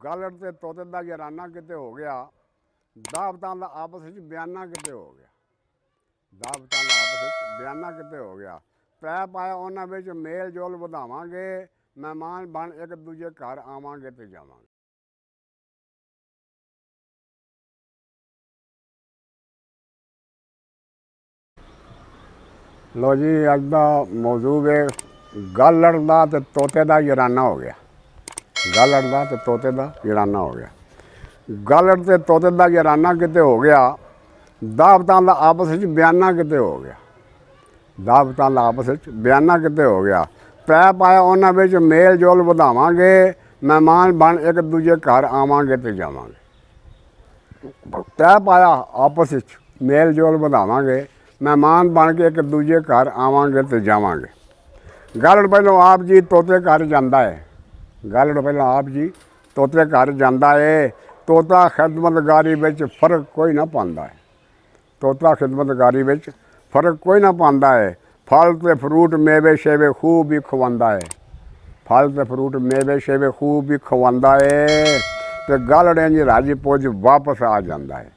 ਗਾਲੜ ਤੇ ਤੋਤੇ ਦਾ ਯਾਰਾਨਾ ਕਿਤੇ ਹੋ ਗਿਆ, ਦਾਵਤਾਂ ਦਾ ਆਪਸ ਵਿੱਚ ਬਿਆਨਾ ਕਿਤੇ ਹੋ ਗਿਆ, ਦਾਵਤਾਂ ਦਾ ਆਪਸ ਵਿੱਚ ਬਿਆਨਾ ਕਿਤੇ ਹੋ ਗਿਆ। ਪੈ ਪਾਇਆ ਉਹਨਾਂ ਵਿੱਚ ਮੇਲ ਜੋਲ ਵਧਾਵਾਂਗੇ, ਮਹਿਮਾਨ ਬਣ ਇੱਕ ਦੂਜੇ ਘਰ ਆਵਾਂਗੇ ਤੇ ਜਾਵਾਂਗੇ। लो जी, अज का मौजू है गालड़ का तो तोते का याराना हो गया। गालड़ का तो तोते का याराना हो गया। गालड़ ते तोते का याराना किते हो गया, दावतां दा आपस विच बयाना किते हो गया, दावतां दा आपस विच बयाना किते हो गया। पै पाया उन्हां विच मेल जोल वधावांगे, मेहमान बन एक दूजे घर आवांगे ते जावांगे। पै पाया आपस विच मेल जोल वधावांगे, मेहमान बन के एक दूजे घर आवांगे तो जावांगे। गालड़ पहलों आप जी तोते घर जांदा है, गालड़ पहलों आप जी तोते घर जांदा है। तोता खिदमतगारी विच फर्क कोई ना पांदा है, तोता खिदमतगारी विच फर्क कोई ना पांदा है। फल ते फ्रूट मेवे शेवे खूब भी खवांदा है, फल ते फ्रूट मेवे शेवे खूब भी खवांदा है। तो गालड़ इंज राजी पुज वापस आ जांदा है,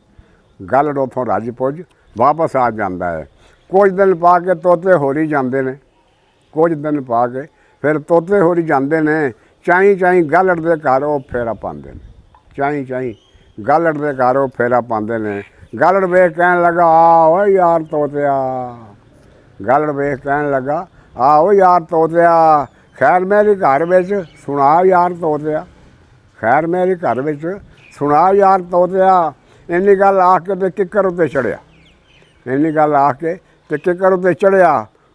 गालड़ उथों राजी पुज वापस आ जाता है। कुछ दिन पा के तोते होरी जाते हैं, कुछ दिन पा के फिर तोते होरी जाते हैं। चाई चाई गालड़ के घर वो फेरा पाते हैं, चाई चाई गालड़ के घर वो फेरा पाते हैं। गालड़ वेख कहन लगा आओ यार तोतिया, गालड़ वेख कहन लगा आओ यार तोतिया, खैर मेरी घर विच सुना यार तोतिया, खैर मेरी घर विच सुना यार तोतिया। इन्नी गल आख के ते किक्कर उत्ते चढ़िया, इन्नी गल आख के ते किक्कर उत्ते चढ़िया।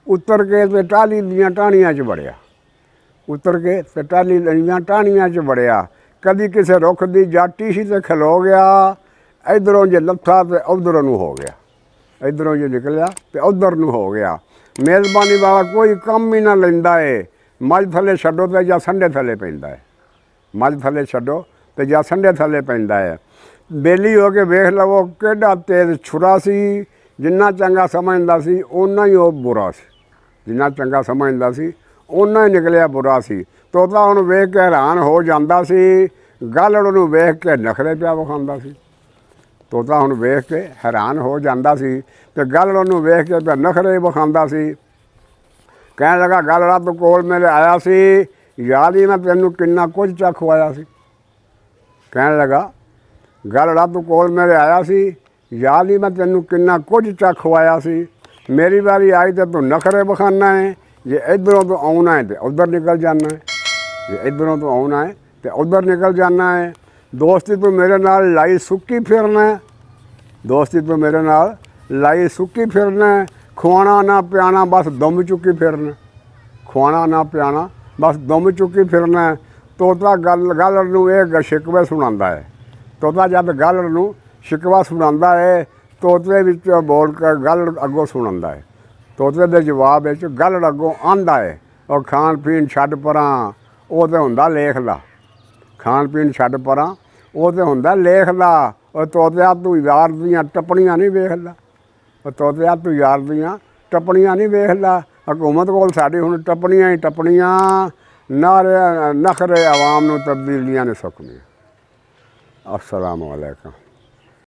उतर के ते टाली दियां टाहनियां च वड़िया, उतर के ते टाली दियां टाहनियां च वड़िया। कदी किसी रुख की जाटी सी ते खलो गया, इधरों जे लत्था तो उधरों नूं हो गया, इधरों जे निकलिया तो उधर नूं हो गया। मेज़बानी वाला कोई कम ही ना लैंदा है, मझ थले छड्डो ते जां संडे थले पैंदा है, मझ थले छड्डो ते जां संडे थले पैंदा है। बेली हो के वेख लवो केड़ा तेज छुरा सी, जिन्ना चंगा समझदा सी उन्ना ही वो बुरा सी, जिन्ना चंगा समझदा सी उन्ना ही निकलिया बुरा सी। तोता उहनूं वेख के हैरान हो जांदा सी, गालड़ उहनूं वेख के नखरे पिया विखांदा सी। तोता हुण वेख के हैरान हो जांदा सी ते गालड़ उहनूं वेख के पिया नखरे विखांदा सी। कहण लगा गालड़ा तूं कोल मेरे आया सी, याद ही मैं तैनूं किन्ना कुछ चा खवाया सी। कहण लगा गालड़ा तूं कोल मेरे आया सी, याद ही मैं तैनूं किन्ना कुछ चा खवाया सी। मेरी बारी आई तो तू नखरे विखाना है, जे इधरों तो आउना है तो उधर निकल जाना है, जे इधरों तो आउना है तो उधर निकल जाना है। दोस्ती तू मेरे नाल लाई सुक्की फिरना है, दोस्ती तू मेरे नाल लाई सुक्की फिरना है। खुआना ना पियाना बस दुम चुकी फिरना, खुआना ना पियाना बस दुम चुकी फिरना है। तोता गालड़ नूं ये शिकवे सुणांदा है, तोता जब गालड़ नूं शिकवा सुणांदा है, तोते विच बोल कर गालड़ अगों सुणांदा है। तोते दे जवाब विच गालड़ अगों आंदा है और खाण पीण छड्ड परां, वो तो हुंदा लेख दा, खाण पीण छड्ड परां वो तो हुंदा लेख दा। और तोतिया तू यार दियां टप्पणियां नहीं वेखदा, और तोतिया तू यार दियां टप्पणियां नहीं वेखदा। हुकूमत कोल साडी हुण टप्पणियां ही टप्पणियां, नारे नखरे आवाम नूं तब्दीलियां ने सुखनियां। अस्सलाम वालेकुम।